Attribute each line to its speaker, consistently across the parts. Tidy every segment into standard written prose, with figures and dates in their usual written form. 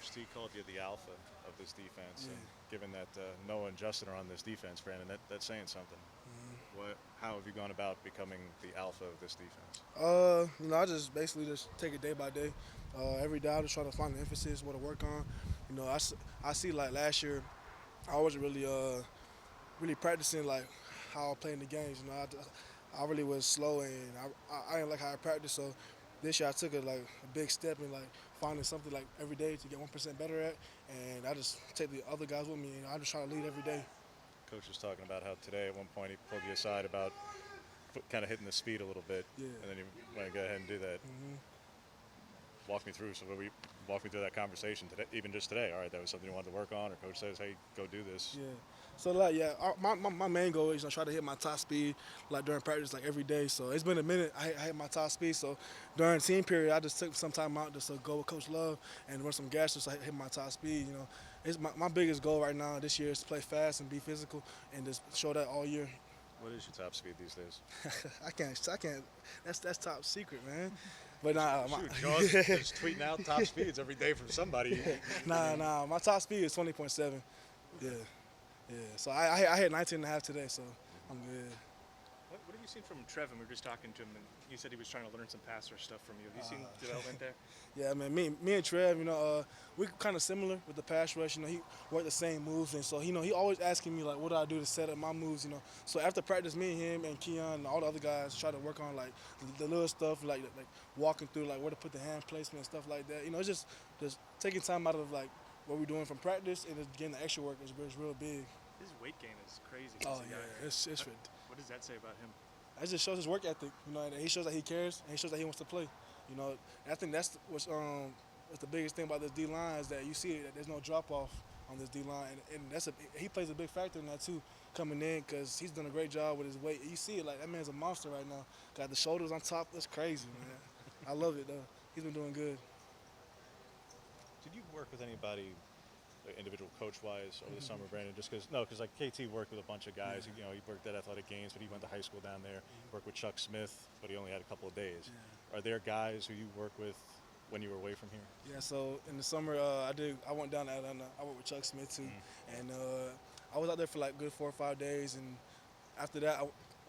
Speaker 1: Coach T called you the alpha of this defense,
Speaker 2: Yeah.
Speaker 1: and given that Noah and Justin are on this defense, Brandon, that's saying something. How have you gone about becoming the alpha of this defense?
Speaker 2: I just basically just take it day by day. Every day I just try to find the emphasis, what to work on. I see like last year, I wasn't really practicing like how I play in the games. I really was slow and I didn't like how I practiced. So this year I took it like a big step in like finding something like every day to get 1% better at, and I just take the other guys with me and I just try to lead every day.
Speaker 1: Coach was talking about how today at one point he pulled you aside about kind of hitting the speed a little bit,
Speaker 2: Yeah.
Speaker 1: and then you went to go ahead and do that. Walk me through. So walk me through that conversation today, even just today. All right, that was something you wanted to work on, or coach says, "Hey, go do this."
Speaker 2: Yeah. So like my main goal is try to hit my top speed like during practice like every day. So it's been a minute I hit my top speed. So during team period I just took some time out just to go with Coach Love and run some gas just to hit my top speed. It's my biggest goal right now this year is to play fast and be physical and just show that all year.
Speaker 1: What is your top speed these days?
Speaker 2: I can't. That's top secret, man. But nah,
Speaker 1: Shoot, Shaw's just tweeting out top speeds every day from somebody.
Speaker 2: nah. My top speed is 20.7. Yeah, yeah. So I hit 19 and a half today, so I'm good.
Speaker 3: What have you seen from Trev? And we were just talking to him, and he said he was trying to learn some pass rush stuff from you. Have you seen development there?
Speaker 2: Yeah, man. Me and Trev, we kind of similar with the pass rush. He worked the same moves, and so he always asking me like, what do I do to set up my moves? So after practice, me and him and Keon and all the other guys try to work on like the little stuff like walking through like where to put the hand placement and stuff like that. It's just taking time out of like what we're doing from practice and just getting the extra work is real big.
Speaker 3: His weight gain is crazy.
Speaker 2: Oh
Speaker 3: as a
Speaker 2: yeah,
Speaker 3: guy.
Speaker 2: it's
Speaker 3: What does that say about him?
Speaker 2: it just shows his work ethic, and he shows that he cares, and he shows that he wants to play. And I think that's what's the biggest thing about this D line is that you see that there's no drop off on this D line, and he plays a big factor in that too, coming in because he's done a great job with his weight. You see it like that man's a monster right now. Got the shoulders on top. That's crazy, man. I love it though. He's been doing good.
Speaker 1: Did you work with anybody, individual coach-wise, over the summer, Brandon? Because like KT worked with a bunch of guys.
Speaker 2: Yeah.
Speaker 1: He worked at Athletic Games, but he went to high school down there. Worked with Chuck Smith, but he only had a couple of days.
Speaker 2: Yeah.
Speaker 1: Are there guys who you work with when you were away from here?
Speaker 2: Yeah, so in the summer, I went down to Atlanta. I worked with Chuck Smith too, and I was out there for like good 4 or 5 days. And after that, I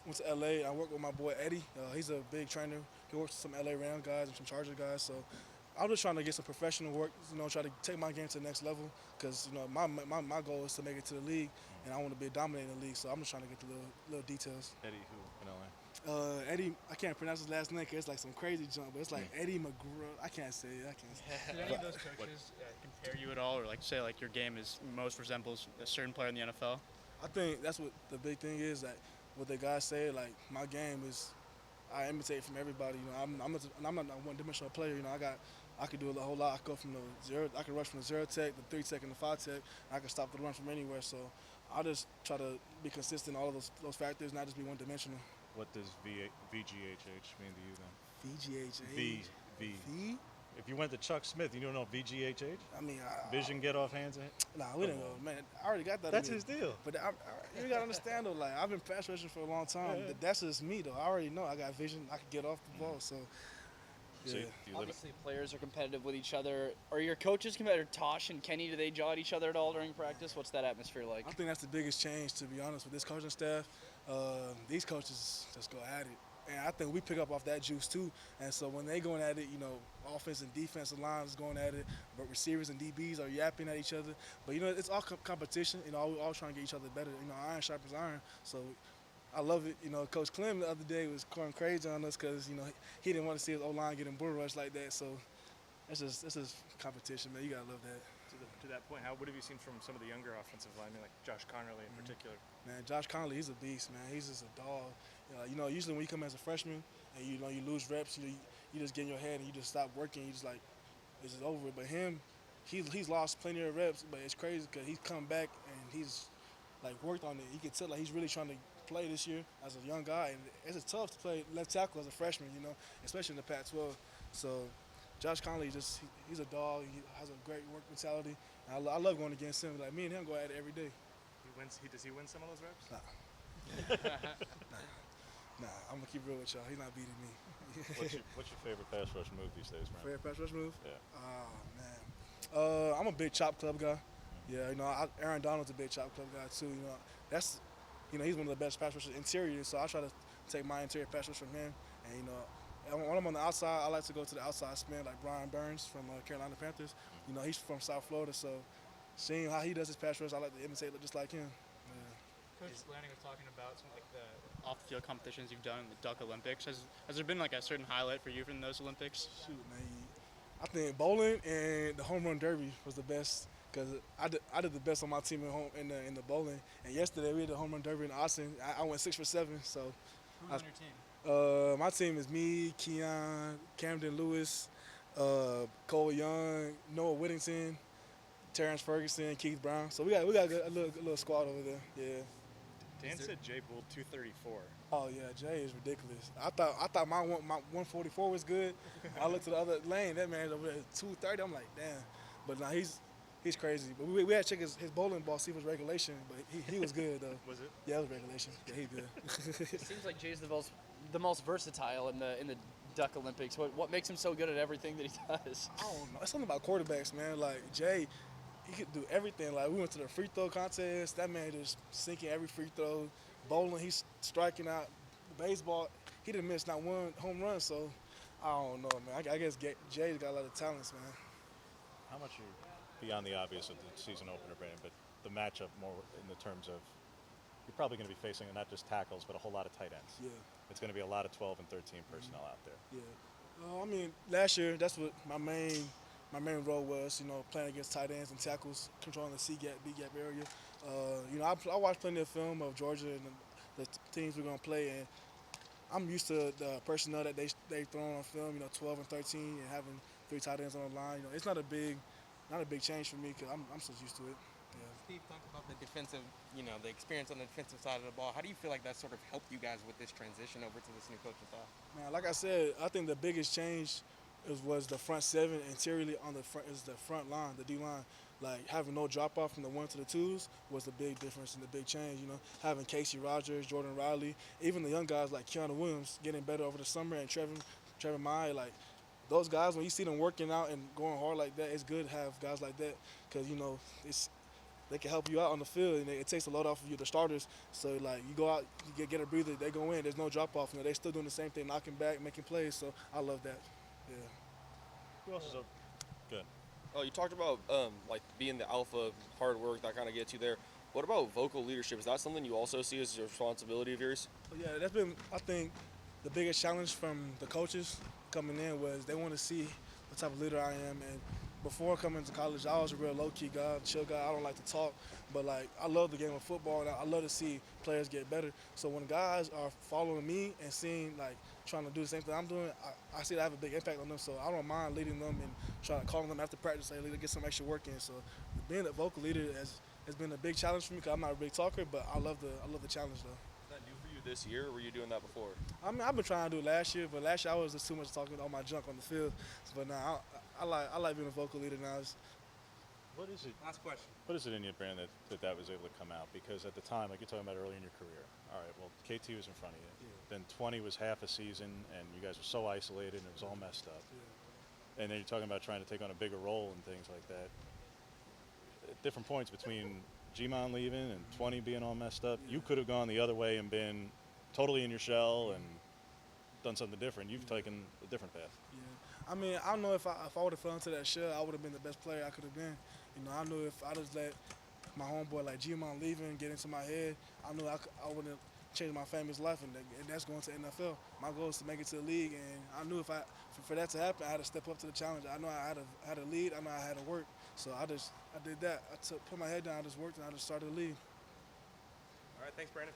Speaker 2: went to LA. I worked with my boy Eddie. He's a big trainer. He works with some LA Rams guys and some Charger guys. So I was just trying to get some professional work. Try to take my game to the next level. Because my goal is to make it to the league, and I want to be a dominator in the league. So I'm just trying to get the little details.
Speaker 1: Eddie, who in LA?
Speaker 2: Eddie, I can't pronounce his last name because it's like some crazy jump, but it's like Eddie McGraw. I can't say it.
Speaker 3: Did any of those coaches compare you at all, or like say like your game is most resembles a certain player in the NFL?
Speaker 2: I think that's what the big thing is, that what the guys say, like my game is I imitate from everybody. I'm not a one-dimensional player. I could do a whole lot. I could go from the zero. I could rush from the 0 tech, the 3 tech, and the 5 tech. And I can stop the run from anywhere. So I just try to be consistent in all of those factors, not just be one-dimensional.
Speaker 1: What does VGHH mean to you then?
Speaker 2: VGHA.
Speaker 1: V. If you went to Chuck Smith, you don't know VGHH?
Speaker 2: I mean,
Speaker 1: Vision, get off hands.
Speaker 2: Nah, we didn't go. Man, I already got that.
Speaker 1: That's
Speaker 2: in me.
Speaker 1: his deal.
Speaker 2: But you gotta understand though, like I've been pass rushing for a long time.
Speaker 1: Yeah.
Speaker 2: That's just me though. I already know I got vision. I can get off the ball. So
Speaker 1: So
Speaker 2: yeah.
Speaker 1: do you live
Speaker 4: Obviously, players are competitive with each other. Are your coaches competitive? Tosh and Kenny, do they jaw at each other at all during practice? What's that atmosphere like?
Speaker 2: I think that's the biggest change, to be honest, with this coaching staff. These coaches just go at it. And I think we pick up off that juice too. And so when they going at it, offense and defensive lines going at it, but receivers and DBs are yapping at each other. But it's all competition. We all trying to get each other better. Iron sharpens iron. So I love it. Coach Clem the other day was going crazy on us because he didn't want to see his O-line getting bull rushed like that. So that's just competition, man. You gotta love that.
Speaker 3: To that point, what have you seen from some of the younger offensive linemen, like Josh Connerly in particular?
Speaker 2: Man, Josh Conley, he's a beast, man. He's just a dog. Usually when you come as a freshman and you lose reps, you just get in your head and you just stop working. You just like it's just over. But him, he's lost plenty of reps, but it's crazy because he's come back and he's like worked on it. You can tell like he's really trying to play this year as a young guy, and it's tough to play left tackle as a freshman, especially in the Pac-12. So Josh Conley he's a dog. He has a great work mentality. And I love going against him. Like me and him go at it every day.
Speaker 3: Does he win some of those reps?
Speaker 2: Nah, I'm gonna keep real with y'all. He's not beating me.
Speaker 1: What's your favorite pass rush move these days, man?
Speaker 2: Favorite pass rush move?
Speaker 1: Yeah.
Speaker 2: Oh man, I'm a big chop club guy. Yeah, Aaron Donald's a big chop club guy too. He's one of the best pass rushers interior. So I try to take my interior pass rush from him. And when I'm on the outside, I like to go to the outside spin like Brian Burns from Carolina Panthers. He's from South Florida, so seeing how he does his pass rush, I like to imitate just like him. Yeah.
Speaker 5: Coach Lanning was talking about some like the off-the-field competitions you've done in the Duck Olympics. Has there been like a certain highlight for you from those Olympics?
Speaker 2: Shoot, man. I think bowling and the home run derby was the best because I did the best on my team in the bowling. And yesterday we had the home run derby in Austin. I went 6 for 7. So
Speaker 5: Who's on your team?
Speaker 2: my team is me, Keon, Camden Lewis, Cole Young, Noah Whittington, Terrence Ferguson, Keith Brown. So we got a little squad over there. Yeah.
Speaker 3: Dan said Jay Bull 234.
Speaker 2: Oh yeah, Jay is ridiculous. I thought my 144 was good. I looked to the other lane. That man's over there at 230. I'm like, damn. But now he's crazy. But we had to check his bowling ball, see if it was regulation. But he was good though.
Speaker 3: Was it?
Speaker 2: Yeah, it was regulation. Yeah, he's good.
Speaker 4: It seems like Jay's the most versatile in the Duck Olympics. What makes him so good at everything that he does?
Speaker 2: I don't know. It's something about quarterbacks, man. Like Jay, he could do everything. Like we went to the free throw contest. That man just sinking every free throw. Bowling, he's striking out. Baseball, he didn't miss not one home run. So I don't know, man. I guess Jay's got a lot of talents, man.
Speaker 1: How much are beyond the obvious of the season opener, Brandon, but the matchup more in the terms of you're probably going to be facing not just tackles, but a whole lot of tight ends.
Speaker 2: Yeah.
Speaker 1: It's going to be a lot of 12 and 13 personnel out there.
Speaker 2: Yeah. I mean, last year, that's what my main role was, playing against tight ends and tackles, controlling the C-gap, B-gap area. I watched plenty of film of Georgia and the teams we're going to play, and I'm used to the personnel that they throw on film, 12 and 13 and having 3 tight ends on the line. It's not a big change for me because I'm so used to it. Yeah.
Speaker 6: Steve, talk about the defensive, the experience on the defensive side of the ball. How do you feel like that sort of helped you guys with this transition over to this new coaching style?
Speaker 2: Man, like I said, I think the biggest change was the front 7 interiorly on the front is the front line, the D line. Like having no drop off from the 1 to the 2s was the big difference and the big change. Having Casey Rogers, Jordan Riley, even the young guys like Keanu Williams getting better over the summer, and Trevor Mai, like those guys, when you see them working out and going hard like that, it's good to have guys like that because they can help you out on the field, and it takes a load off of you, the starters. So like you go out, you get a breather, they go in, there's no drop off. They're still doing the same thing, knocking back, making plays. So I love that. Yeah.
Speaker 1: Who else is up? Good.
Speaker 7: Oh, you talked about like being the alpha, hard work, that kind of gets you there. What about vocal leadership? Is that something you also see as a responsibility of yours?
Speaker 2: Yeah, that's been, I think, the biggest challenge from the coaches coming in was they want to see what type of leader I am. And before coming to college, I was a real low-key guy, chill guy. I don't like to talk, but like I love the game of football, and I love to see players get better. So when guys are following me and seeing like trying to do the same thing I'm doing, I see that I have a big impact on them. So I don't mind leading them and trying to call them after practice, say, "Leader, get some extra work in." So being a vocal leader has been a big challenge for me because I'm not a big talker, but I love the challenge though.
Speaker 7: Is that new for you this year, or were you doing that before?
Speaker 2: I mean, I've been trying to do it last year, but last year I was just too much talking all my junk on the field. But now I like being a vocal leader now.
Speaker 1: What is it?
Speaker 6: Last question.
Speaker 1: What is it in you, Brandon, that was able to come out? Because at the time, like you're talking about early in your career, all right, well, KT was in front of you.
Speaker 2: Yeah.
Speaker 1: Then 20 was half a season, and you guys were so isolated, and it was all messed up.
Speaker 2: Yeah.
Speaker 1: And then you're talking about trying to take on a bigger role and things like that. At different points between G-Mon leaving and 20 being all messed up, you could have gone the other way and been totally in your shell and done something different. You've taken a different path.
Speaker 2: Yeah. I mean, I don't know if I would have fell into that shell, I would have been the best player I could have been. I knew if I just let my homeboy like G-Mon leaving get into my head, I knew I would have changed my family's life, and that's going to NFL. My goal is to make it to the league, and I knew for that to happen, I had to step up to the challenge. I know I had to lead. I know I had to work. So I did that. Put my head down, I just worked, and I just started to lead.
Speaker 6: All right, thanks, Brandon.